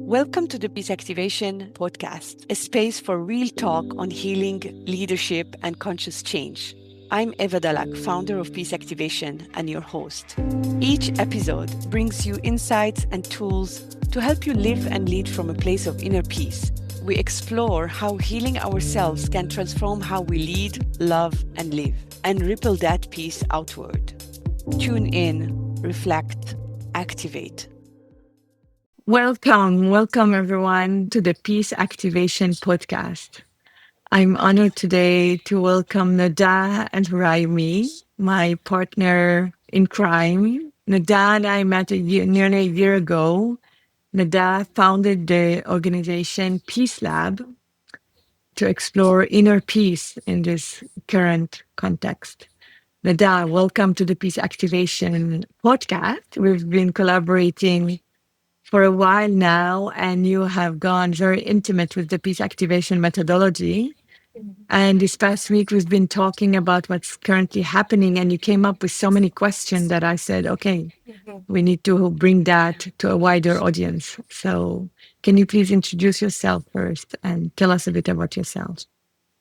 Welcome to the Peace Activation podcast, a space for real talk on healing, leadership, and conscious change. I'm Eva Dalak, founder of Peace Activation and your host. Each episode brings you insights and tools to help you live and lead from a place of inner peace. We explore how healing ourselves can transform how we lead, love, and live, and ripple that peace outward. Tune in, reflect, activate. Welcome everyone to the Peace Activation podcast. I'm honored today to welcome Nada Elrhalami, my partner in crime. Nada and I met nearly a year ago. Nada founded the organization Peacelab to explore inner peace in this current context. Nada, welcome to the Peace Activation podcast. We've been collaborating for a while now, and you have gone very intimate with the peace activation methodology. And this past week, we've been talking about what's currently happening, and you came up with so many questions that I said, okay, we need to bring that to a wider audience. So can you please introduce yourself first and tell us a bit about yourself?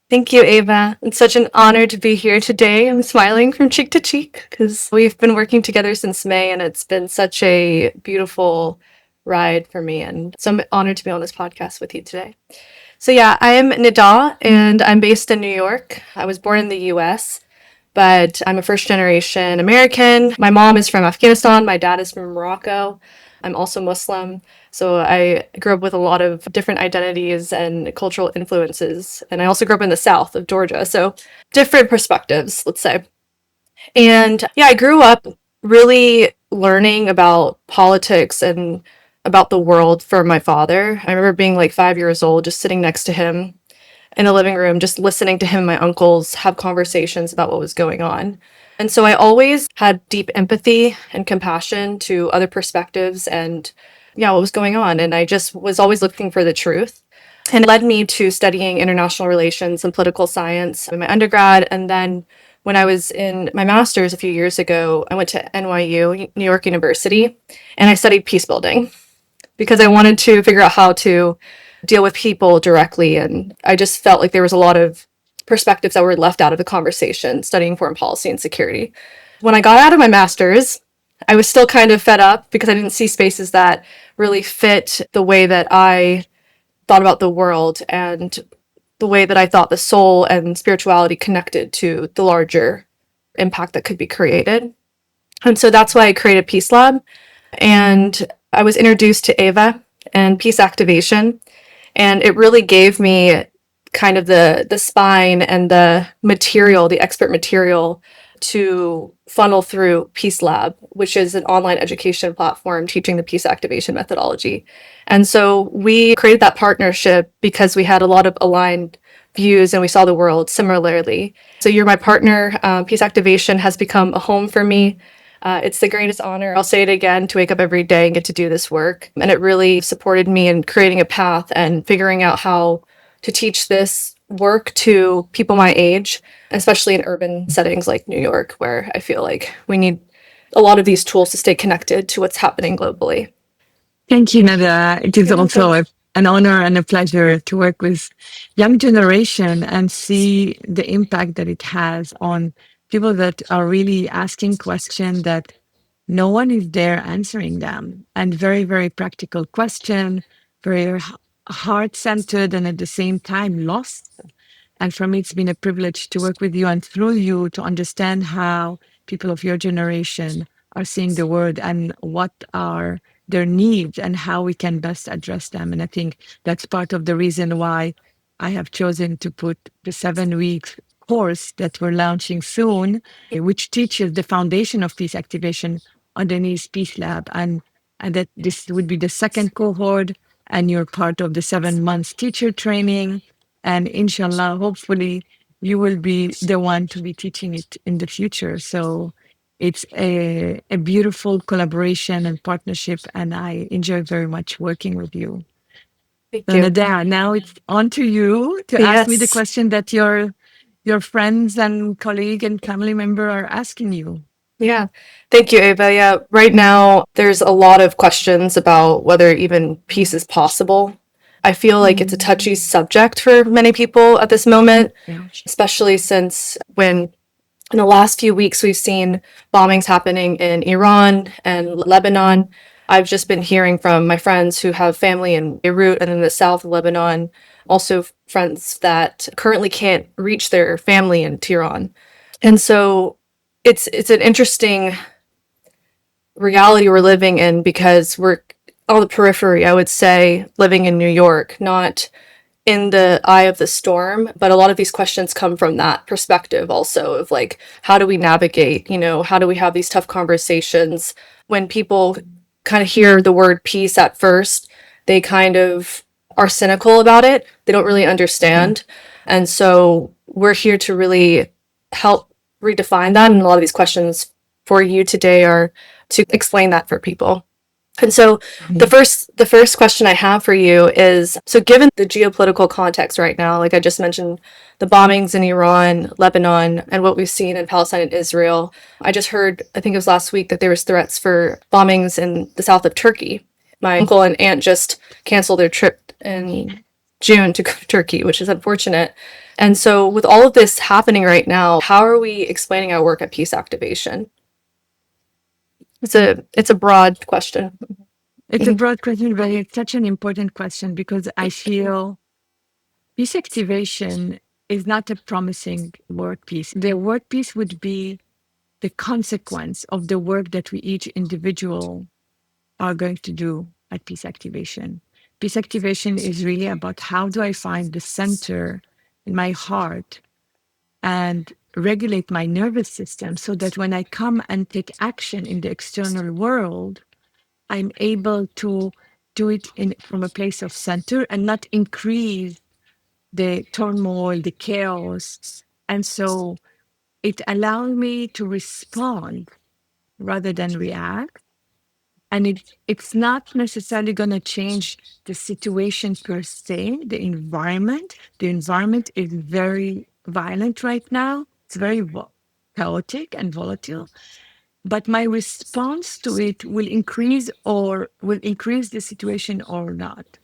Thank you, Eva. It's such an honor to be here today. I'm smiling from cheek to cheek because we've been working together since May, and it's been such a beautiful ride for me. And so I'm honored to be on this podcast with you today. So yeah, I am Nada, and I'm based in New York. I was born in the US, but I'm a first generation American. My mom is from Afghanistan. My dad is from Morocco. I'm also Muslim. So I grew up with a lot of different identities and cultural influences. And I also grew up in the South of Georgia. So different perspectives, let's say. And yeah, I grew up really learning about politics and about the world from my father. I remember being like 5 years old, just sitting next to him in the living room, just listening to him and my uncles have conversations about what was going on. And so I always had deep empathy and compassion to other perspectives and what was going on. And I just was always looking for the truth. And it led me to studying international relations and political science in my undergrad. And then when I was in my master's a few years ago, I went to NYU, New York University, and I studied peacebuilding because I wanted to figure out how to deal with people directly. And I just felt like there was a lot of perspectives that were left out of the conversation studying foreign policy and security. When I got out of my master's, I was still kind of fed up because I didn't see spaces that really fit the way that I thought about the world and the way that I thought the soul and spirituality connected to the larger impact that could be created. And so that's why I created Peacelab. And I was introduced to Eva and Peace Activation. And it really gave me kind of the spine and the material, the expert material to funnel through Peacelab, which is an online education platform teaching the peace activation methodology. And so we created that partnership because we had a lot of aligned views and we saw the world similarly. So you're my partner. Peace Activation has become a home for me. It's the greatest honor, I'll say it again, to wake up every day and get to do this work. And it really supported me in creating a path and figuring out how to teach this work to people my age, especially in urban settings like New York, where I feel like we need a lot of these tools to stay connected to what's happening globally. Thank you, Nada. It is also an honor and a pleasure to work with young generation and see the impact that it has on people that are really asking questions that no one is there answering them, and very, very practical question, very heart-centered and at the same time lost. And for me, it's been a privilege to work with you and through you to understand how people of your generation are seeing the world and what are their needs and how we can best address them. And I think that's part of the reason why I have chosen to put the 7 week course that we're launching soon, which teaches the foundation of peace activation underneath Peacelab. And that this would be the second cohort, and you're part of the 7 months teacher training. And inshallah, hopefully, you will be the one to be teaching it in the future. So it's a beautiful collaboration and partnership, and I enjoy very much working with you. Thank you. Nada, now it's on to you to ask me the question that your friends and colleague and family member are asking you. Yeah. Thank you, Ava. Yeah. Right now, there's a lot of questions about whether even peace is possible. I feel like it's a touchy subject for many people at this moment, Yeah. especially since when in the last few weeks we've seen bombings happening in Iran and Lebanon. I've just been hearing from my friends who have family in Beirut and in the south of Lebanon, also friends that currently can't reach their family in Tehran. And so it's an interesting reality we're living in because we're on the periphery, I would say, living in New York, not in the eye of the storm. But a lot of these questions come from that perspective also of like, how do we navigate? How do we have these tough conversations when people kind of hear the word peace at first? They kind of are cynical about it. They don't really Yeah. understand. And so we're here to really help redefine that. And a lot of these questions for you today are to explain that for people. And so the first question I have for you is, so given the geopolitical context right now, like I just mentioned, the bombings in Iran, Lebanon, and what we've seen in Palestine and Israel, I just heard, I think it was last week, that there was threats for bombings in the south of Turkey. My uncle and aunt just canceled their trip in June to go to Turkey, which is unfortunate. And so with all of this happening right now, how are we explaining our work at Peace Activation? It's a broad question. It's a broad question, but it's such an important question because I feel peace activation is not a promising work piece. The work piece would be the consequence of the work that we each individual are going to do at peace activation. Peace activation is really about how do I find the center in my heart and regulate my nervous system so that when I come and take action in the external world, I'm able to do it from a place of center and not increase the turmoil, the chaos. And so it allows me to respond rather than react. And it's not necessarily going to change the situation per se, the environment. The environment is very violent right now. It's very chaotic and volatile. But my response to it will increase the situation or not.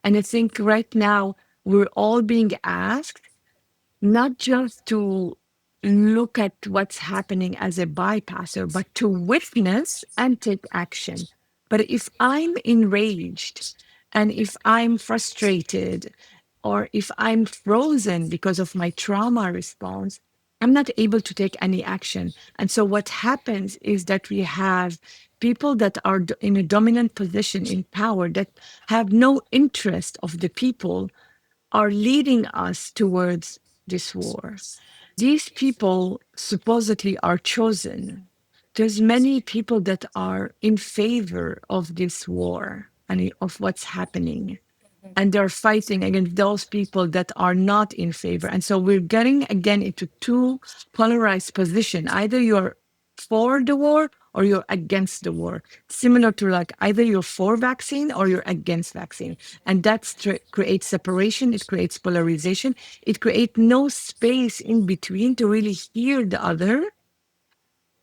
And I think right now we're all being asked not just to look at what's happening as a bypasser, but to witness and take action. But if I'm enraged and if I'm frustrated or if I'm frozen because of my trauma response, I'm not able to take any action. And so what happens is that we have people that are in a dominant position in power that have no interest of the people are leading us towards this war. These people supposedly are chosen. There's many people that are in favor of this war and of what's happening, and they're fighting against those people that are not in favor. And so we're getting again into two polarized position. Either you're for the war or you're against the war. Similar to like either you're for vaccine or you're against vaccine. And that creates separation, it creates polarization, it creates no space in between to really hear the other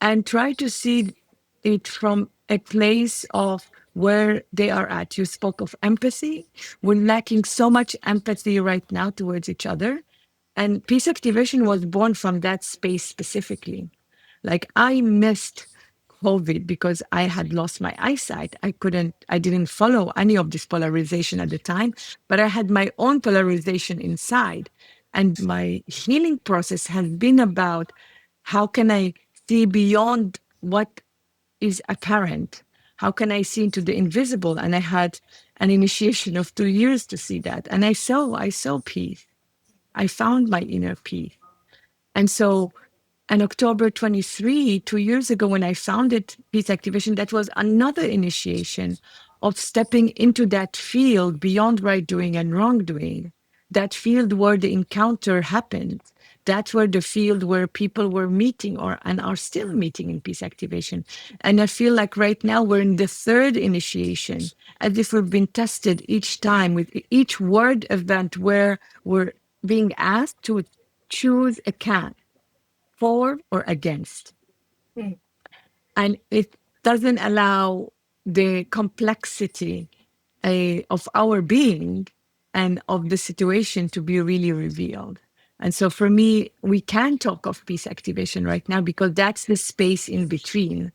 and try to see it from a place of where they are at. You spoke of empathy. We're lacking so much empathy right now towards each other. And peace activation was born from that space specifically. Like I missed COVID because I had lost my eyesight. I didn't follow any of this polarization at the time, but I had my own polarization inside. And my healing process has been about how can I see beyond what is apparent? How can I see into the invisible? And I had an initiation of 2 years to see that. And I saw peace. I found my inner peace. And so on October 23, 2 years ago, when I founded Peace Activation, that was another initiation of stepping into that field beyond right doing and wrongdoing, that field where the encounter happened. That's where the field where people were meeting or and are still meeting in peace activation. And I feel like right now we're in the third initiation, as if we've been tested each time with each word event where we're being asked to choose a camp for or against. and it doesn't allow the complexity of our being and of the situation to be really revealed. And so for me, we can talk of peace activation right now because that's the space in between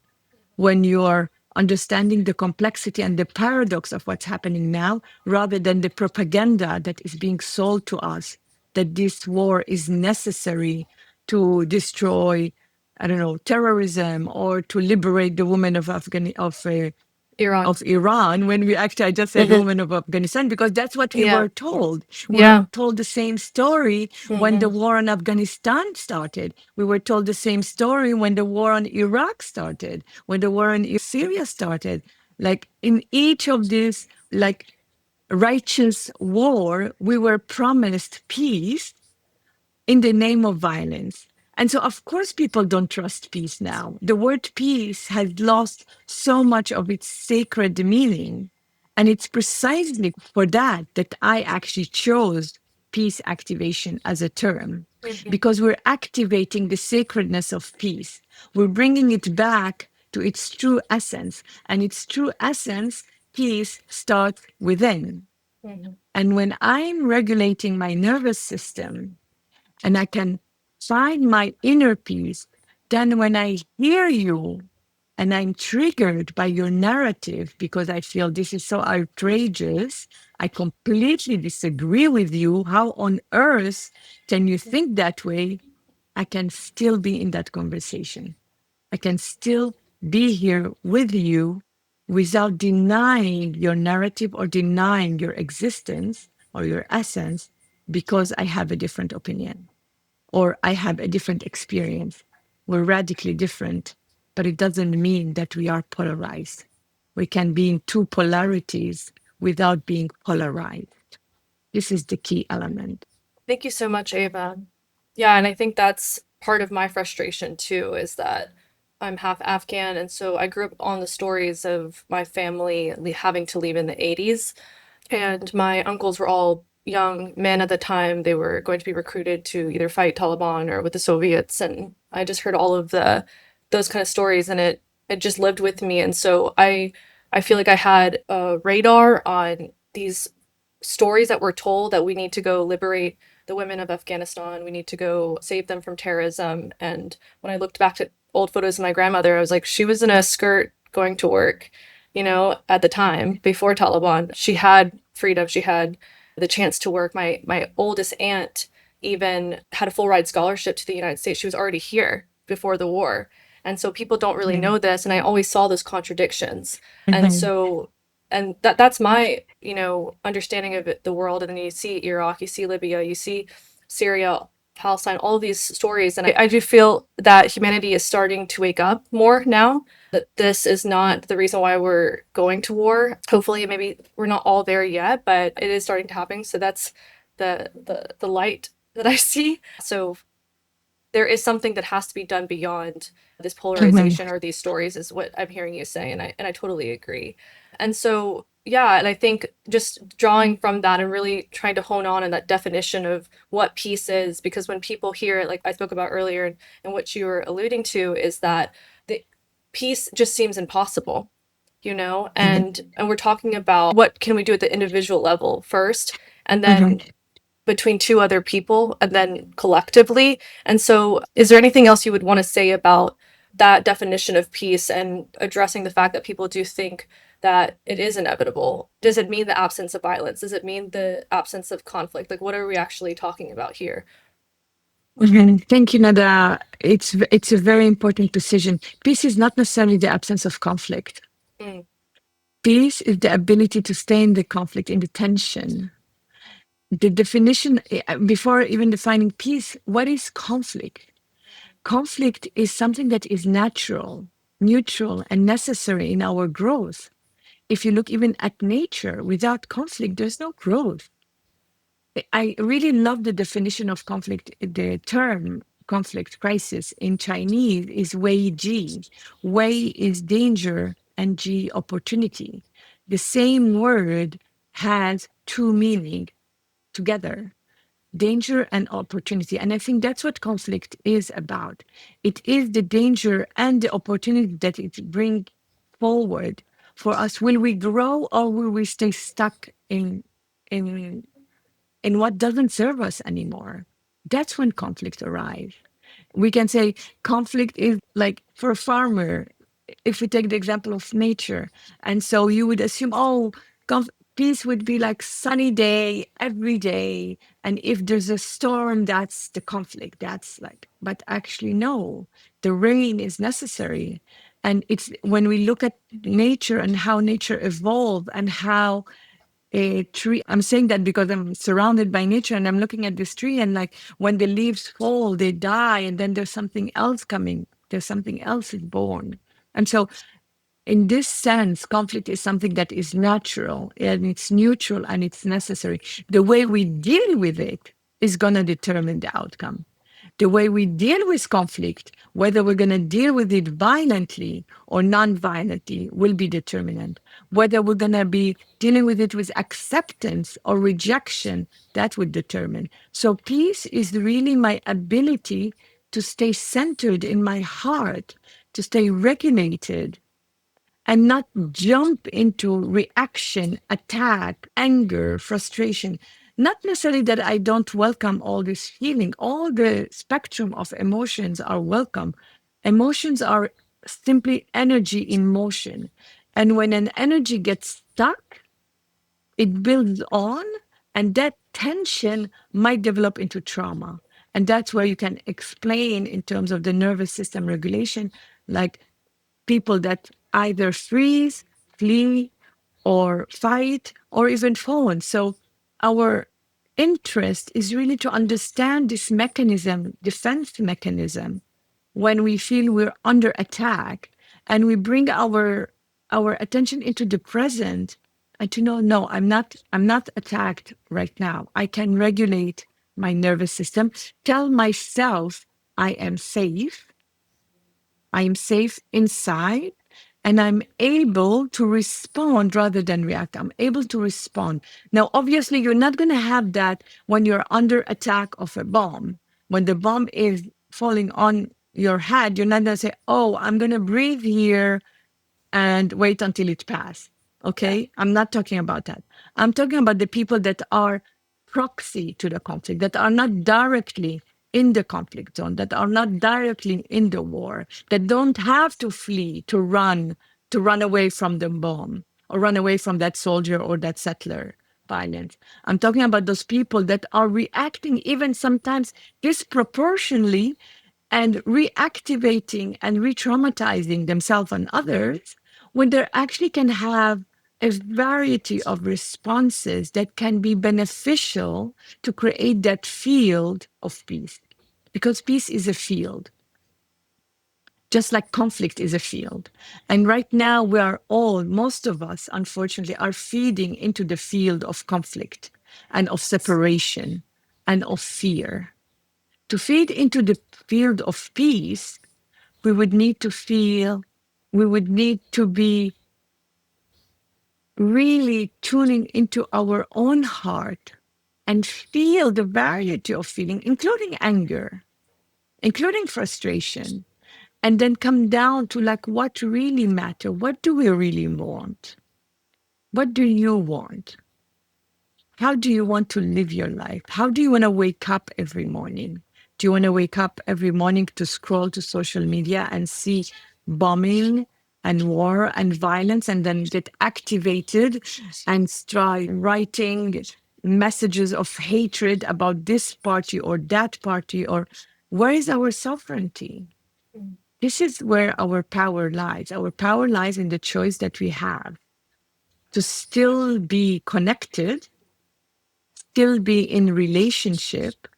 when you're understanding the complexity and the paradox of what's happening now, rather than the propaganda that is being sold to us that this war is necessary to destroy, I don't know, terrorism or to liberate the women of Iran. of Iran, when we actually, I just said Hmm. women of Afghanistan, because that's what we Yeah. were told. We were Yeah. told the same story when the Hmm. war in Afghanistan started. We were told the same story when the war on Iraq started, when the war in Syria started. Like in each of these, like righteous war, we were promised peace in the name of violence. And so, of course, people don't trust peace now. The word peace has lost so much of its sacred meaning. And it's precisely for that that I actually chose peace activation as a term, Hmm. because we're activating the sacredness of peace. We're bringing it back to its true essence. And its true essence, peace, starts within. Hmm. And when I'm regulating my nervous system, and I can find my inner peace, then when I hear you and I'm triggered by your narrative because I feel this is so outrageous, I completely disagree with you. How on earth can you think that way? I can still be in that conversation. I can still be here with you without denying your narrative or denying your existence or your essence because I have a different opinion or I have a different experience. We're radically different, but it doesn't mean that we are polarized. We can be in two polarities without being polarized. This is the key element. Thank you so much, Ava. Yeah, and I think that's part of my frustration too, is that I'm half Afghan, and so I grew up on the stories of my family having to leave in the 80s. And my uncles were all young men at the time. They were going to be recruited to either fight Taliban or with the Soviets. And I just heard all of the those kind of stories, and it just lived with me. And so I feel like I had a radar on these stories that were told that we need to go liberate the women of Afghanistan. We need to go save them from terrorism. And when I looked back at old photos of my grandmother, I was like, she was in a skirt going to work, at the time before Taliban. She had freedom. She had the chance to work. My oldest aunt even had a full ride scholarship to the United States. She was already here before the war. And so people don't really Mhm. know this. And I always saw those contradictions. And Mhm. so and that's my understanding of the world. And then you see Iraq, you see Libya, you see Syria, Palestine, all of these stories. And I do feel that humanity is starting to wake up more now, that this is not the reason why we're going to war. Hopefully, maybe we're not all there yet, but it is starting to happen. So that's the light that I see. So there is something that has to be done beyond this Mhm. polarization or these stories, is what I'm hearing you say, and I totally agree. And so yeah, and I think just drawing from that and really trying to hone on that definition of what peace is, because when people hear it, like I spoke about earlier, and what you were alluding to, is that the peace just seems impossible, and we're talking about what can we do at the individual level first, and Mhm. then between two other people, and then collectively. And so, is there anything else you would want to say about that definition of peace and addressing the fact that people do think that it is inevitable? Does it mean the absence of violence? Does it mean the absence of conflict? Like, what are we actually talking about here? Mhm. Thank you, Nada. It's a very important precision. Peace is not necessarily the absence of conflict. Mm. Peace is the ability to stay in the conflict, in the tension. The definition, before even defining peace, what is conflict? Conflict is something that is natural, neutral, and necessary in our growth. If you look even at nature, without conflict, there's no growth. I really love the definition of conflict. The term conflict crisis in Chinese is Wei Ji. Wei is danger and Ji opportunity. The same word has two meanings together. danger and opportunity. And I think that's what conflict is about. It is the danger and the opportunity that it brings forward for us. Will we grow or will we stay stuck in in what doesn't serve us anymore? That's when conflict arrives. We can say conflict is like for a farmer, if we take the example of nature. And so you would assume, oh, peace would be like sunny day every day. And if there's a storm, that's the conflict. That's like, but actually, no, the rain is necessary. And it's when we look at nature and how nature evolved and how a tree. I'm saying that because I'm surrounded by nature and I'm looking at this tree and like when the leaves fall, they die and then there's something else coming. There's something else is born. And so in this sense, conflict is something that is natural and it's neutral and it's necessary. The way we deal with it is going to determine the outcome. The way we deal with conflict, whether we're going to deal with it violently or non-violently, will be determinant. Whether we're going to be dealing with it with acceptance or rejection, that would determine. So peace is really my ability to stay centered in my heart, to stay regulated, and not jump into reaction, attack, anger, frustration. Not necessarily that I don't welcome all this feeling. All the spectrum of emotions are welcome. Emotions are simply energy in motion. And when an energy gets stuck, it builds on, and that tension might develop into trauma. And that's where you can explain in terms of the nervous system regulation, like people that either freeze, flee, or fight, or even fawn. So our interest is really to understand this mechanism, defense mechanism, when we feel we're under attack, and we bring our attention into the present and to know, no, I'm not attacked right now. I can regulate my nervous system, tell myself I am safe, I am safe inside, and I'm able to respond rather than react. I'm able to respond. Now, obviously, you're not going to have that when you're under attack of a bomb. When the bomb is falling on your head, you're not going to say, oh, I'm going to breathe here and wait until it passes. Yeah. Okay? I'm not talking about that. I'm talking about the people that are proxy to the conflict, that are not directly in the conflict zone, that are not directly in the war, that don't have to flee, to run away from the bomb or run away from that soldier or that settler violence. I'm talking about those people that are reacting even sometimes disproportionately and reactivating and re-traumatizing themselves and others when they actually can have a variety of responses that can be beneficial to create that field of peace. Because peace is a field, just like conflict is a field. And right now, we are all, most of us, unfortunately, are feeding into the field of conflict and of separation and of fear. To feed into the field of peace, we would need to feel, we would need to be really tuning into our own heart and feel the variety of feeling, including anger, including frustration, and then come down to like what really matter. What do we really want? What do you want? How do you want to live your life? How do you want to wake up every morning? Do you want to wake up every morning to scroll to social media and see bombing and war and violence and then get activated and start writing messages of hatred about this party or that party? Or where is our sovereignty? This is where our power lies. Our power lies in the choice that we have to still be connected, still be in relationship,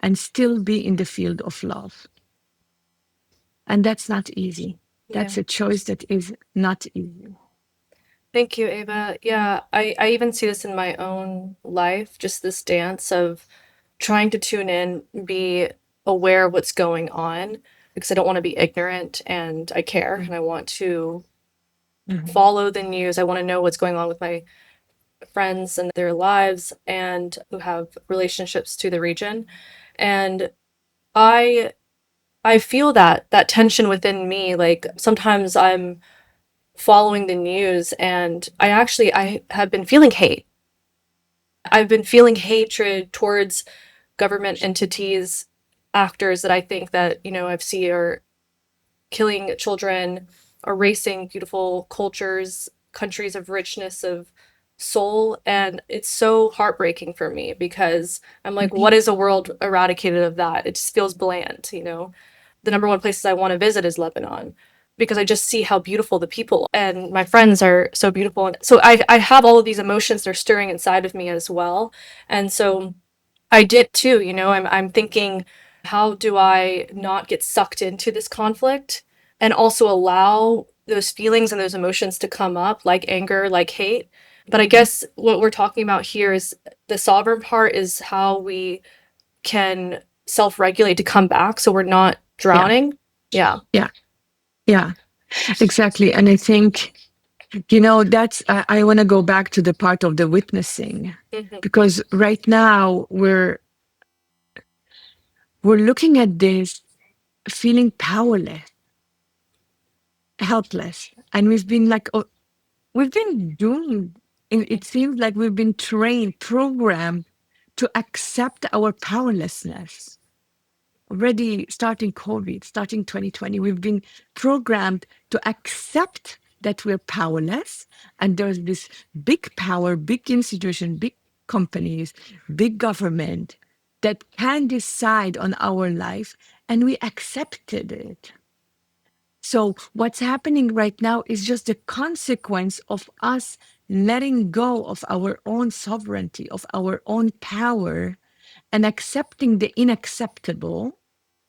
and still be in the field of love. And that's not easy. Yeah. That's a choice that is not easy. Thank you, Ava. Yeah, I even see this in my own life, just this dance of trying to tune in, be aware of what's going on, because I don't want to be ignorant and I care and I want to Mhm. follow the news. I want to know what's going on with my friends and their lives and who have relationships to the region. And I I feel that tension within me. Like sometimes I'm following the news and I have been feeling hate. I've been feeling hatred towards government entities, actors that I think that, I've seen are killing children, erasing beautiful cultures, countries of richness of soul. And it's so heartbreaking for me because I'm like, what is a world eradicated of that? It just feels bland. The number one places I want to visit is Lebanon because I just see how beautiful the people and my friends are so beautiful. And so I have all of these emotions that are stirring inside of me as well. And so I did too, I'm thinking, how do I not get sucked into this conflict and also allow those feelings and those emotions to come up, like anger, like hate? But I guess what we're talking about here is the sovereign part is how we can self regulate to come back so we're not Yeah, drowning. Yeah. yeah, yeah, exactly. And I think, that's, I want to go back to the part of the witnessing, Hmm. because right now we're looking at this feeling powerless, helpless. And we've been like, oh, we've been doomed. It seems like we've been trained, programmed to accept our powerlessness. Already starting COVID, starting 2020, we've been programmed to accept that we're powerless. And there's this big power, big institution, big companies, big government that can decide on our life. And we accepted it. So what's happening right now is just the consequence of us letting go of our own sovereignty, of our own power, and accepting the unacceptable,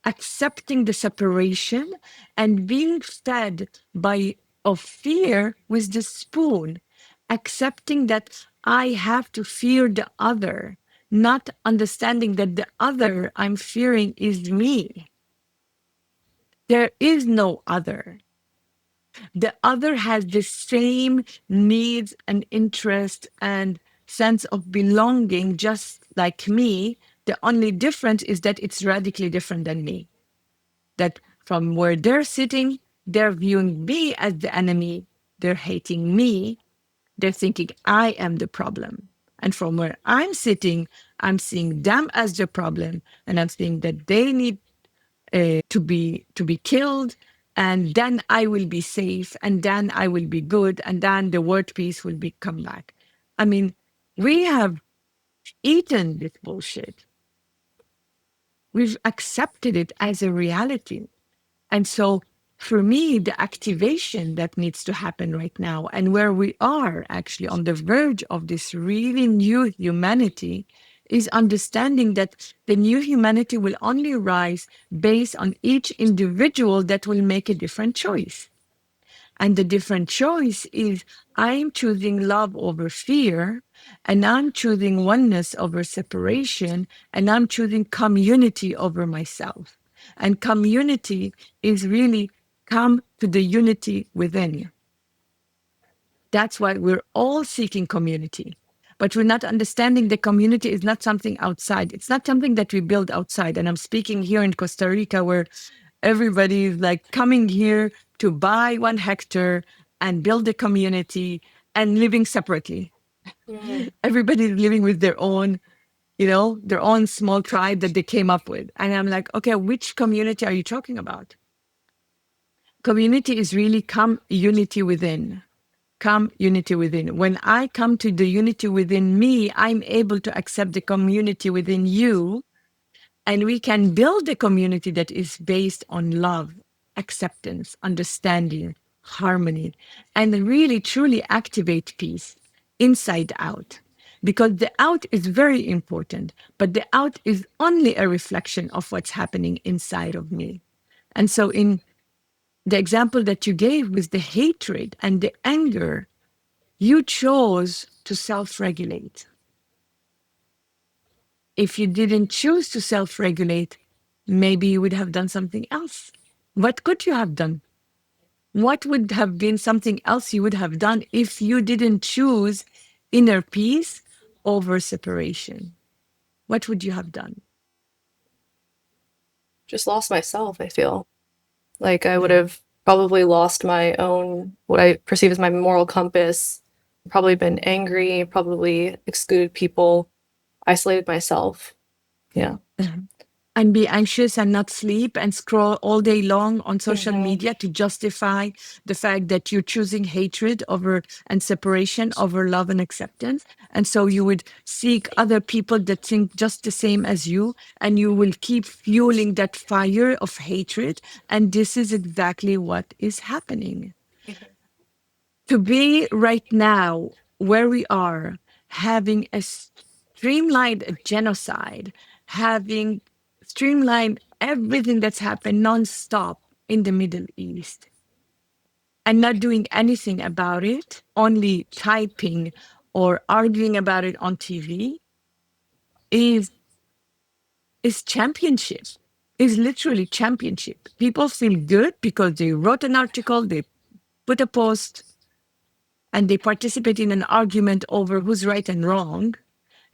accepting the separation, and being fed by of fear with the spoon, accepting that I have to fear the other, not understanding that the other I'm fearing is me. There is no other. The other has the same needs and interest and sense of belonging just like me. The only difference is that it's radically different than me. That from where they're sitting, they're viewing me as the enemy, they're hating me, they're thinking I am the problem. And from where I'm sitting, I'm seeing them as the problem, and I'm seeing that they need to be killed, and then I will be safe, and then I will be good, and then the world peace will be come back. I mean, we have eaten this bullshit. We've accepted it as a reality. And so for me, the activation that needs to happen right now, and where we are actually on the verge of this really new humanity, is understanding that the new humanity will only rise based on each individual that will make a different choice. And the different choice is I'm choosing love over fear, and I'm choosing oneness over separation, and I'm choosing community over myself. And community is really come to the unity within you. That's why we're all seeking community. But we're not understanding the community is not something outside. It's not something that we build outside. And I'm speaking here in Costa Rica, where everybody is like coming here to buy 1 hectare and build a community and living separately. Hmm. Everybody's living with their own small tribe that they came up with. And I'm like, okay, which community are you talking about? Community is really come unity within. Come unity within. When I come to the unity within me, I'm able to accept the community within you, and we can build a community that is based on love, acceptance, understanding, harmony, and really truly activate peace inside out. Because the out is very important, but the out is only a reflection of what's happening inside of me. And so, in the example that you gave with the hatred and the anger, you chose to self regulate. If you didn't choose to self regulate, maybe you would have done something else. What could you have done? What would have been something else you would have done if you didn't choose inner peace over separation, what would you have done? Just lost myself, I feel. Like I would Yeah. have probably lost my own, what I perceive as my moral compass, probably been angry, probably excluded people, isolated myself. Yeah. And be anxious and not sleep and scroll all day long on social Mm-hmm. media to justify the fact that you're choosing hatred over and separation over love and acceptance. And so you would seek other people that think just the same as you, and you will keep fueling that fire of hatred. And this is exactly what is happening. To be right now where we are, having a streamlined genocide, having streamlined everything that's happened nonstop in the Middle East, and not doing anything about it, only typing or arguing about it on TV, is is championship. Is literally championship. People feel good because they wrote an article, they put a post, and they participate in an argument over who's right and wrong,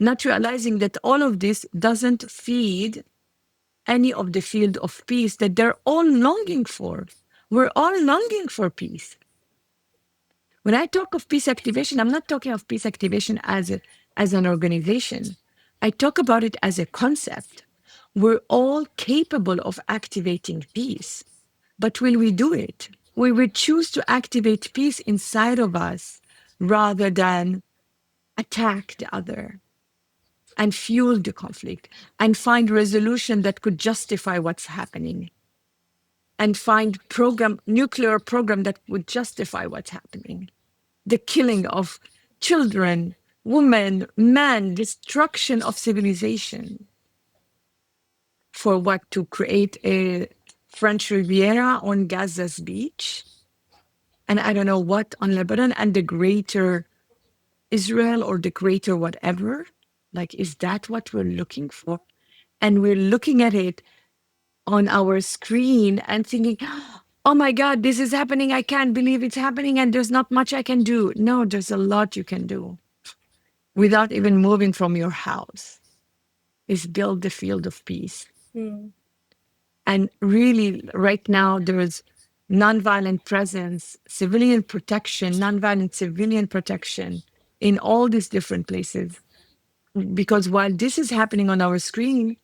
not realizing that all of this doesn't feed any of the field of peace that they're all longing for. We're all longing for peace. When I talk of peace activation, I'm not talking of peace activation as an organization. I talk about it as a concept. We're all capable of activating peace. But will we do it? We will choose to activate peace inside of us rather than attack the other and fuel the conflict and find resolution that could justify what's happening and find nuclear program that would justify what's happening. The killing of children, women, men, destruction of civilization for what? To create a French Riviera on Gaza's beach, and I don't know what on Lebanon and the greater Israel or the greater whatever. Like, is that what we're looking for? And we're looking at it on our screen and thinking, oh my God, this is happening. I can't believe it's happening. And there's not much I can do. No, there's a lot you can do without even moving from your house, is build the field of peace. Mm. And really, right now, there's nonviolent presence, civilian protection, nonviolent civilian protection in all these different places. Because while this is happening on our screen,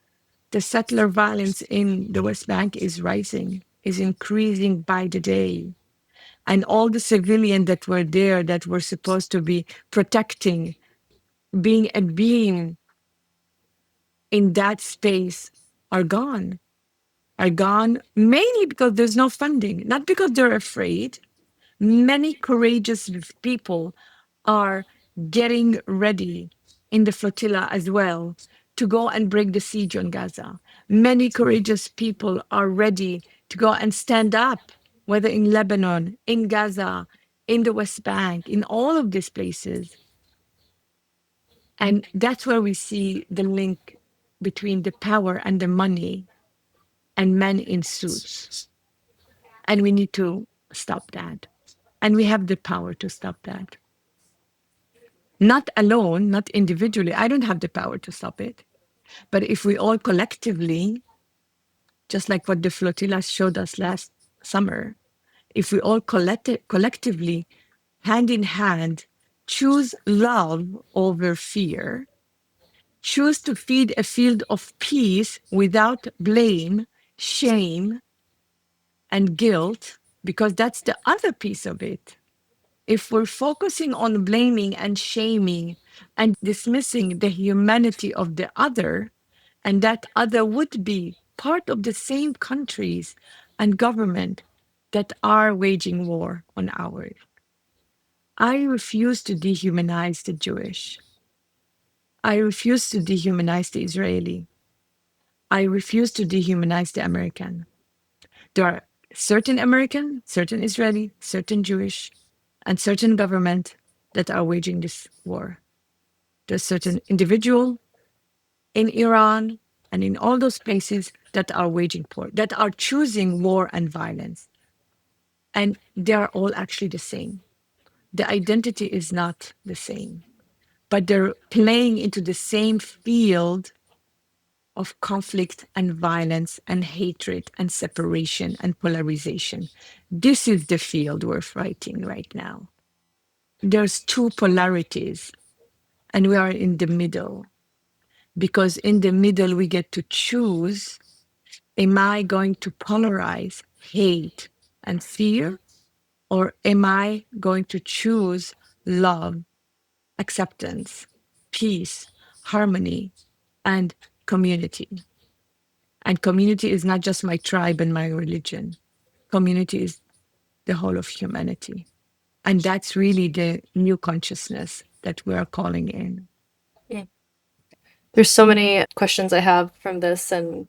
the settler violence in the West Bank is rising, is increasing by the day. And all the civilians that were there that were supposed to be protecting, being a being in that space are gone mainly because there's no funding, not because they're afraid. Many courageous people are getting ready in the flotilla as well to go and break the siege on Gaza. Many courageous people are ready to go and stand up, whether in Lebanon, in Gaza, in the West Bank, in all of these places. And that's where we see the link between the power and the money and men in suits. And we need to stop that. And we have the power to stop that. Not alone, not individually. I don't have the power to stop it. But if we all collectively, just like what the flotilla showed us last summer, if we all collectively, hand in hand, choose love over fear, choose to feed a field of peace without blame, shame, and guilt, because that's the other piece of it. If we're focusing on blaming and shaming and dismissing the humanity of the other, and that other would be part of the same countries and government that are waging war on ours. I refuse to dehumanize the Jewish. I refuse to dehumanize the Israeli. I refuse to dehumanize the American. There are certain American, certain Israeli, certain Jewish, and certain government that are waging this war. There's certain individual in Iran and in all those places that are waging war, that are choosing war and violence. And they are all actually the same. The identity is not the same. but they're playing into the same field of conflict and violence and hatred and separation and polarization. This is the field we're fighting right now. There's two polarities, and we are in the middle, because in the middle we get to choose, am I going to polarize hate and fear, or am I going to choose love, acceptance, peace, harmony, and community? And community is not just my tribe and my religion. Community is the whole of humanity. And that's really the new consciousness that we are calling in. Mm. There's so many questions I have from this, and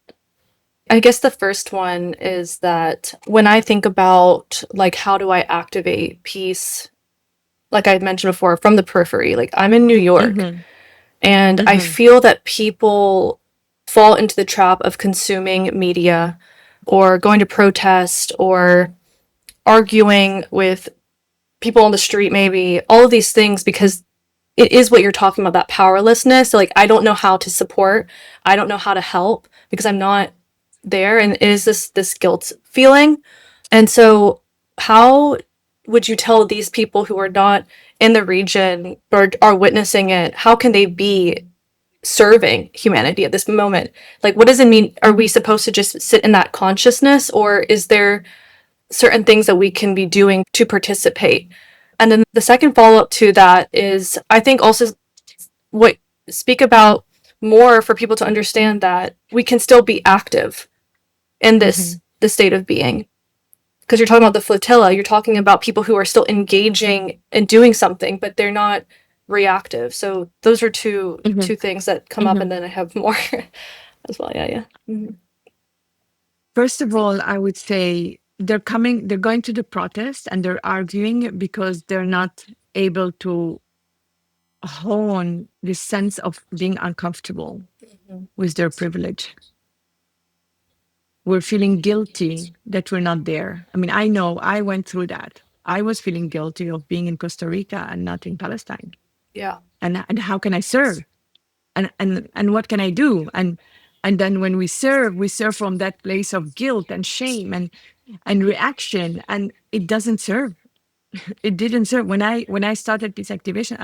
I guess the first one is that when I think about like how do I activate peace, like I mentioned before, from the periphery, like I'm in New York, Mm-hmm. and I Mm-hmm. feel that people fall into the trap of consuming media or going to protest or arguing with people on the street, maybe all of these things, because it is what you're talking about, that powerlessness. So, like, I don't know how to support, I don't know how to help because I'm not there, and it is this guilt feeling. And so how would you tell these people who are not in the region or are witnessing it, how can they be serving humanity at this moment? Like, what does it mean? Are we supposed to just sit in that consciousness, or is there certain things that we can be doing to participate? And then the second follow up to that is, I think also what speak about more for people to understand that we can still be active in Mm-hmm. this state of being, because you're talking about the flotilla, you're talking about people who are still engaging and doing something, but they're not reactive. So those are Mm-hmm. two things that come up, Mm-hmm. and then I have more as well. Yeah, yeah. Mm-hmm. First of all, I would say they're going to the protest and they're arguing because they're not able to hone this sense of being uncomfortable with their privilege. We're feeling guilty that we're not there. I mean, I know I went through that. I was feeling guilty of being in Costa Rica and not in Palestine. Yeah. And how can I serve? And what can I do? And then when we serve from that place of guilt and shame and reaction, and it doesn't serve. It didn't serve. When I started peace activation,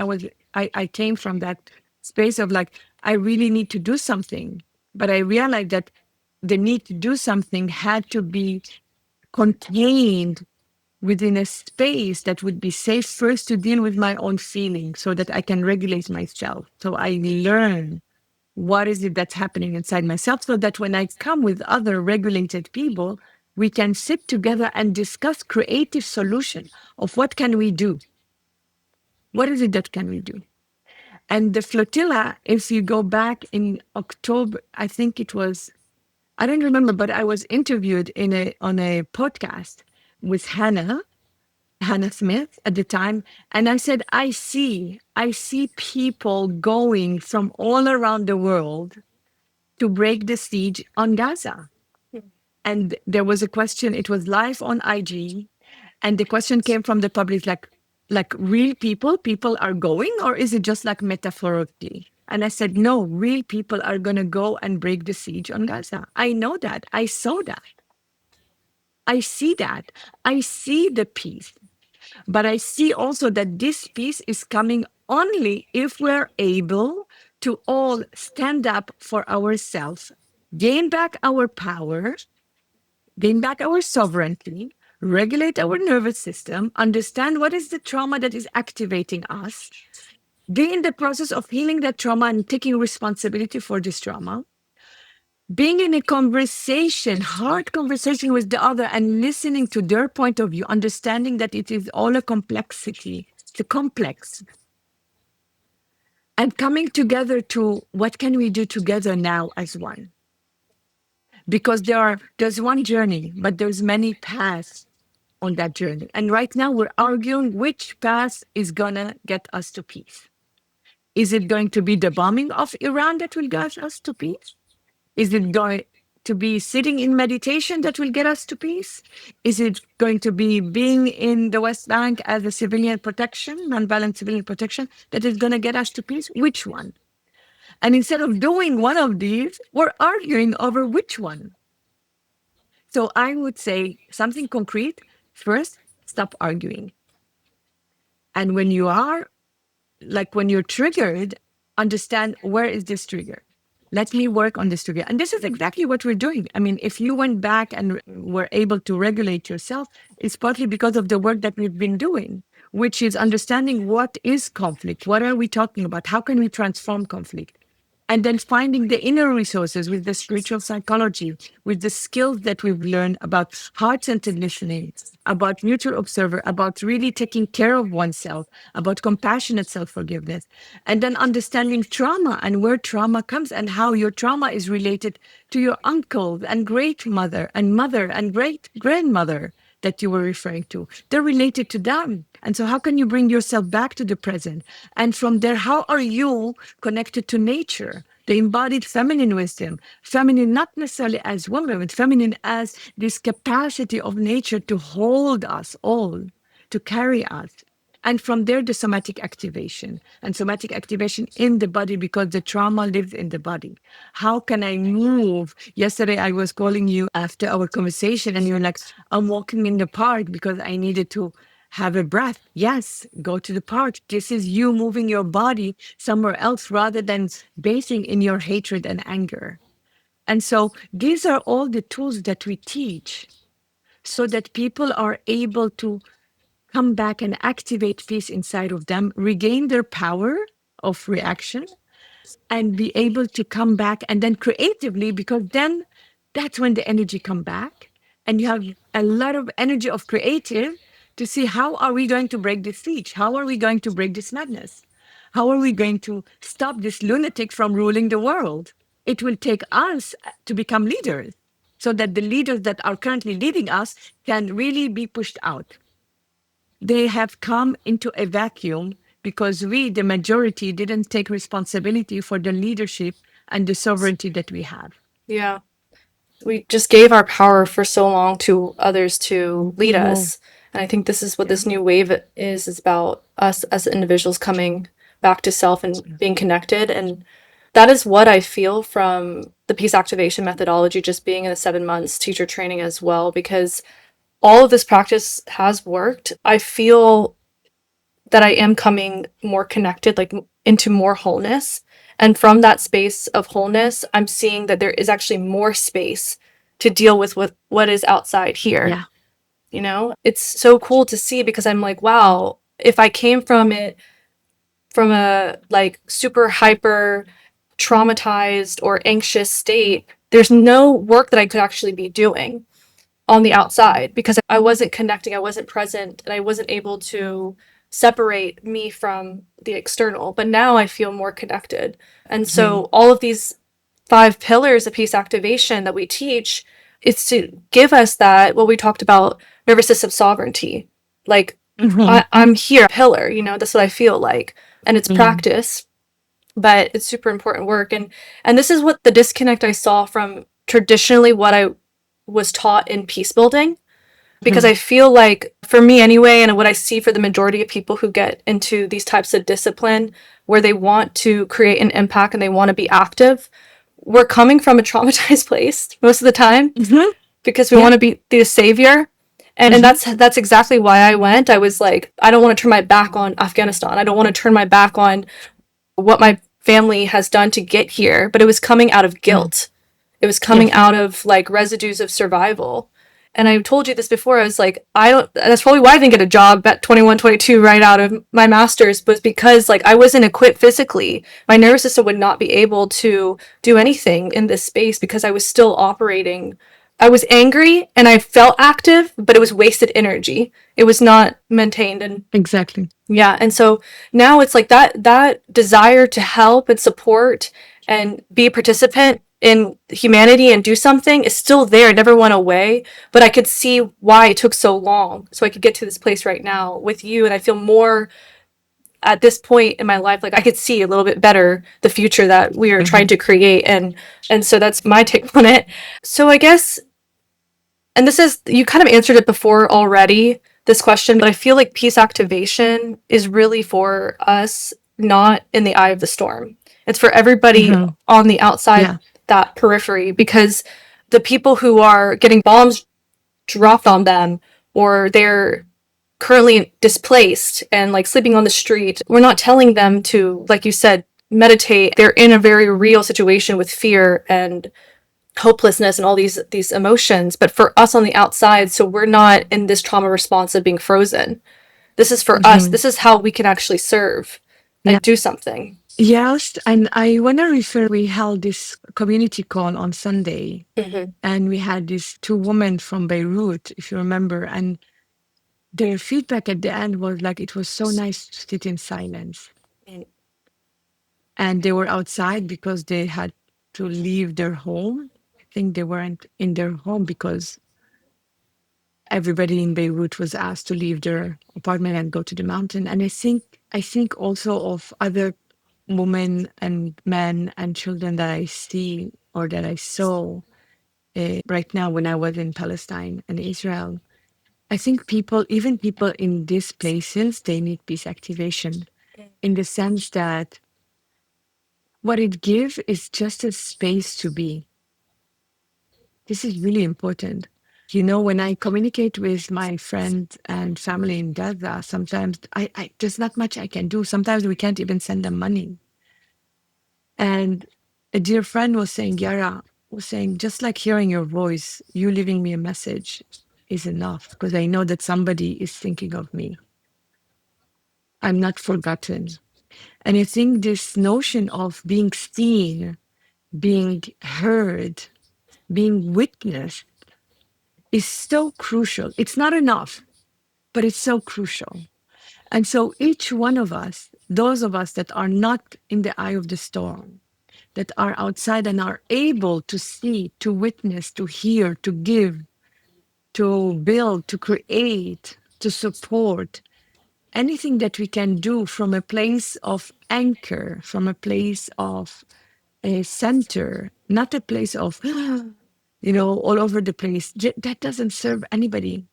I came from that space of like, I really need to do something. But I realized that the need to do something had to be contained within a space that would be safe first to deal with my own feelings so that I can regulate myself. So I learn what is it that's happening inside myself so that when I come with other regulated people, we can sit together and discuss creative solution of what can we do? What is it that can we do? And the flotilla, if you go back in October, I think it was, I don't remember, but I was interviewed on a podcast with Hannah Smith at the time. And I said, I see people going from all around the world to break the siege on Gaza. And there was a question, it was live on IG. And the question came from the public, like real people are going, or is it just like metaphorically? And I said, no, real people are going to go and break the siege on Gaza. I know that. I saw that. I see that. I see the peace. But I see also that this peace is coming only if we're able to all stand up for ourselves, gain back our power, gain back our sovereignty, regulate our nervous system, understand what is the trauma that is activating us, be in the process of healing that trauma and taking responsibility for this trauma, being in a conversation, hard conversation with the other and listening to their point of view, understanding that it is all a complexity, it's a complex, and coming together to what can we do together now as one? Because there's one journey, but there's many paths on that journey. And right now we're arguing which path is gonna get us to peace. Is it going to be the bombing of Iran that will get us to peace? Is it going to be sitting in meditation that will get us to peace? Is it going to be being in the West Bank as a civilian protection, nonviolent civilian protection, that is going to get us to peace? Which one? And instead of doing one of these, we're arguing over which one. So I would say something concrete. First, stop arguing. And when you are, like when you're triggered, understand, where is this trigger? Let me work on this trigger. And this is exactly what we're doing. I mean, if you went back and were able to regulate yourself, it's partly because of the work that we've been doing, which is understanding what is conflict? What are we talking about? How can we transform conflict? And then finding the inner resources with the spiritual psychology, with the skills that we've learned about heart-centered listening, about mutual observer, about really taking care of oneself, about compassionate self-forgiveness, and then understanding trauma and where trauma comes and how your trauma is related to your uncle and great mother and great grandmother that you were referring to. They're related to them. And so how can you bring yourself back to the present? And from there, how are you connected to nature? The embodied feminine wisdom, feminine not necessarily as woman, but feminine as this capacity of nature to hold us all, to carry us. And from there, the somatic activation and somatic activation in the body, because the trauma lives in the body. How can I move? Yesterday, I was calling you after our conversation and you're like, I'm walking in the park because I needed to have a breath. Yes, go to the park. This is you moving your body somewhere else rather than basing in your hatred and anger. And so these are all the tools that we teach so that people are able to come back and activate peace inside of them, regain their power of reaction, and be able to come back and then creatively, because then that's when the energy come back and you have a lot of energy of creative to see how are we going to break this siege? How are we going to break this madness? How are we going to stop this lunatic from ruling the world? It will take us to become leaders so that the leaders that are currently leading us can really be pushed out. They have come into a vacuum because we, the majority, didn't take responsibility for the leadership and the sovereignty that we have. Yeah. We just gave our power for so long to others to lead us. And I think this is what this new wave is about, us as individuals coming back to self and being connected. And that is what I feel from the peace activation methodology, just being in the 7 months teacher training as well, because all of this practice has worked. I feel that I am coming more connected, like into more wholeness. And from that space of wholeness, I'm seeing that there is actually more space to deal with what is outside here. Yeah. You know, it's so cool to see, because I'm like, wow, if I came from it from a like super hyper traumatized or anxious state, there's no work that I could actually be doing on the outside because I wasn't connecting, I wasn't present, and I wasn't able to separate me from the external. But now I feel more connected. And so all of these 5 pillars of peace activation that we teach, it's to give us that, what we talked about, nervous system sovereignty. Like, I'm here, pillar, you know, that's what I feel like. And it's practice, but it's super important work. And this is what the disconnect I saw from traditionally what I was taught in peace building, because I feel like, for me anyway, and what I see for the majority of people who get into these types of discipline where they want to create an impact and they want to be active, we're coming from a traumatized place most of the time because we want to be the savior. And that's exactly why I went. I was like, I don't want to turn my back on Afghanistan. I don't want to turn my back on what my family has done to get here. But it was coming out of guilt. It was coming out of like residues of survival. And I told you this before, I was like, that's probably why I didn't get a job at 21, 22 right out of my master's, was because like I wasn't equipped physically. My nervous system would not be able to do anything in this space because I was still operating. I was angry and I felt active, but it was wasted energy. It was not maintained. And exactly. Yeah. And so now it's like that desire to help and support and be a participant in humanity and do something is still there. It never went away, but I could see why it took so long. So I could get to this place right now with you. And I feel more at this point in my life, like I could see a little bit better the future that we are trying to create, and so that's my take on it. So I guess, and this is, you kind of answered it before already, this question, but I feel like peace activation is really for us, not in the eye of the storm. It's for everybody Mhm. on the outside, Yeah. that periphery, because the people who are getting bombs dropped on them, or they're currently displaced and like sleeping on the street, we're not telling them to, like you said, meditate. They're in a very real situation with fear and hopelessness and all these emotions, but for us on the outside, so we're not in this trauma response of being frozen. This is for us. Mhm. This is how we can actually serve Yeah. and do something. Yes, and I want to refer, we held this community call on Sunday, Mm-hmm. and we had these two women from Beirut, if you remember, and their feedback at the end was like, it was so nice to sit in silence. And they were outside because they had to leave their home. I think they weren't in their home because everybody in Beirut was asked to leave their apartment and go to the mountain. And I think also of other women and men and children that I see or that I saw right now when I was in Palestine and Israel. I think people, even people in these places, they need peace activation in the sense that what it gives is just a space to be. This is really important. You know, when I communicate with my friends and family in Gaza, sometimes there's not much I can do. Sometimes we can't even send them money. And a dear friend was saying, Yara was saying, just like hearing your voice, you leaving me a message is enough because I know that somebody is thinking of me. I'm not forgotten. And I think this notion of being seen, being heard, being witnessed is so crucial. It's not enough, but it's so crucial. And so each one of us, those of us that are not in the eye of the storm, that are outside and are able to see, to witness, to hear, to give, to build, to create, to support, anything that we can do from a place of anchor, from a place of a center, not a place of, all over the place. That doesn't serve anybody,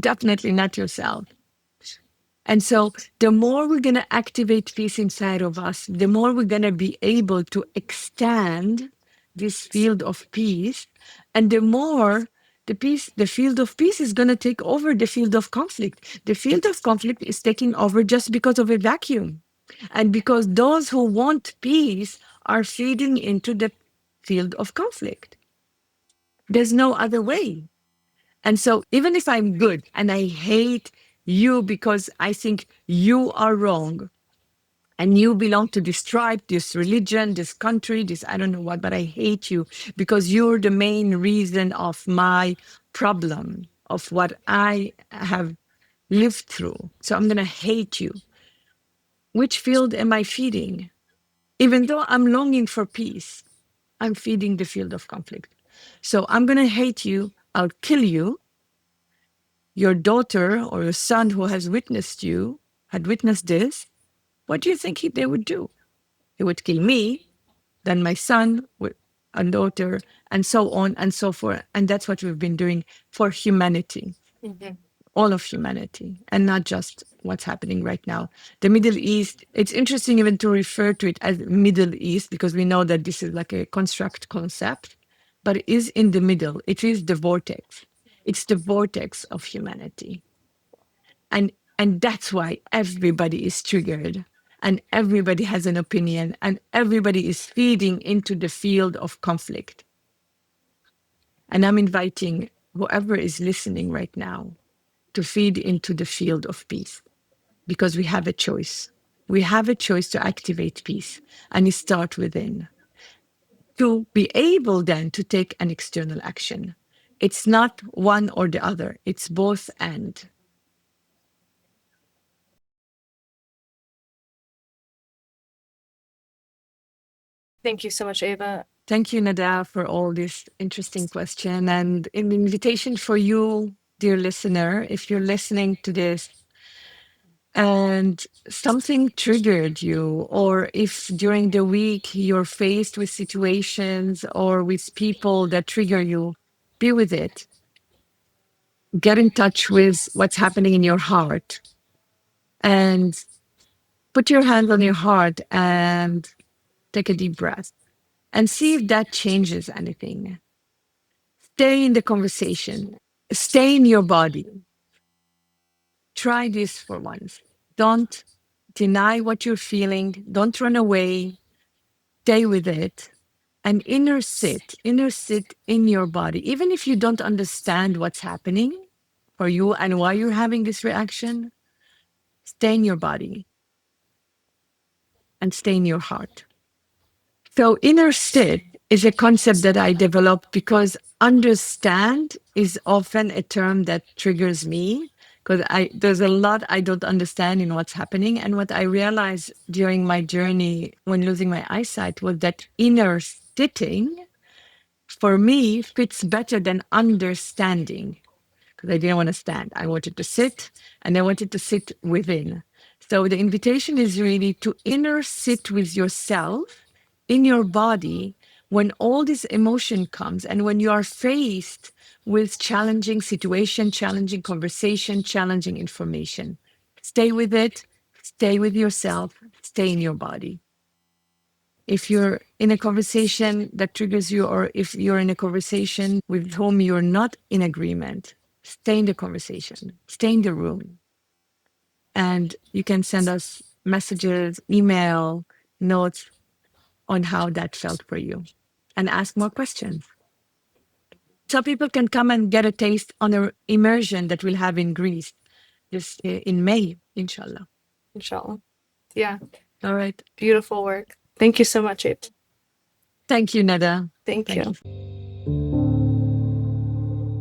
definitely not yourself. And so the more we're going to activate peace inside of us, the more we're going to be able to extend this field of peace. And the more the field of peace is going to take over the field of conflict. The field of conflict is taking over just because of a vacuum. And because those who want peace are feeding into the field of conflict. There's no other way. And so, even if I'm good and I hate you because I think you are wrong and you belong to this tribe, this religion, this country, this I don't know what, but I hate you because you're the main reason of my problem, of what I have lived through. So, I'm going to hate you. Which field am I feeding? Even though I'm longing for peace, I'm feeding the field of conflict. So, I'm going to hate you. I'll kill you. Your daughter or your son who has witnessed you, had witnessed this, what do you think they would do? They would kill me, then my son and daughter, and so on and so forth. And that's what we've been doing for humanity, all of humanity, and not just what's happening right now. The Middle East, it's interesting even to refer to it as Middle East because we know that this is like a construct concept, but it is in the middle. It is the vortex. It's the vortex of humanity. And that's why everybody is triggered and everybody has an opinion and everybody is feeding into the field of conflict. And I'm inviting whoever is listening right now to feed into the field of peace because we have a choice. We have a choice to activate peace and it starts within. To be able then to take an external action. It's not one or the other, it's both and. Thank you so much, Eva. Thank you, Nada, for all this interesting question and an invitation for you, dear listener. If you're listening to this, and something triggered you, or if during the week you're faced with situations or with people that trigger you, be with it. Get in touch with what's happening in your heart and put your hand on your heart and take a deep breath and see if that changes anything. Stay in the conversation, stay in your body. Try this for once. Don't deny what you're feeling, don't run away, stay with it. And inner sit in your body. Even if you don't understand what's happening for you and why you're having this reaction, stay in your body and stay in your heart. So inner sit is a concept that I developed because understand is often a term that triggers me because there's a lot I don't understand in what's happening. And what I realized during my journey when losing my eyesight was that inner sitting for me fits better than understanding because I didn't want to stand. I wanted to sit and I wanted to sit within. So the invitation is really to inner sit with yourself in your body when all this emotion comes and when you are faced with challenging situation, challenging conversation, challenging information. Stay with it, stay with yourself, stay in your body. If you're in a conversation that triggers you, or if you're in a conversation with whom you're not in agreement, stay in the conversation, stay in the room. And you can send us messages, email, notes on how that felt for you and ask more questions. So people can come and get a taste on an immersion that we'll have in Greece just in May, inshallah. Inshallah. Yeah. All right. Beautiful work. Thank you so much, Eva. Thank you, Nada. Thank you.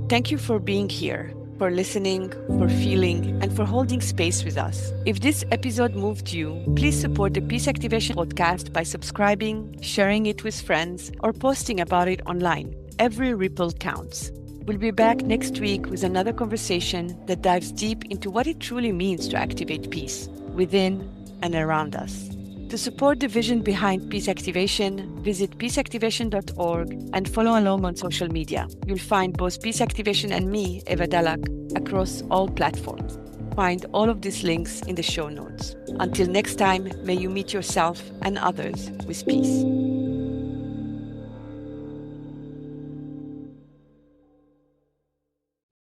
Thank you for being here, for listening, for feeling, and for holding space with us. If this episode moved you, please support the Peace Activation podcast by subscribing, sharing it with friends, or posting about it online. Every ripple counts. We'll be back next week with another conversation that dives deep into what it truly means to activate peace within and around us. To support the vision behind Peace Activation, visit peaceactivation.org and follow along on social media. You'll find both Peace Activation and me, Eva Dalak, across all platforms. Find all of these links in the show notes. Until next time, may you meet yourself and others with peace.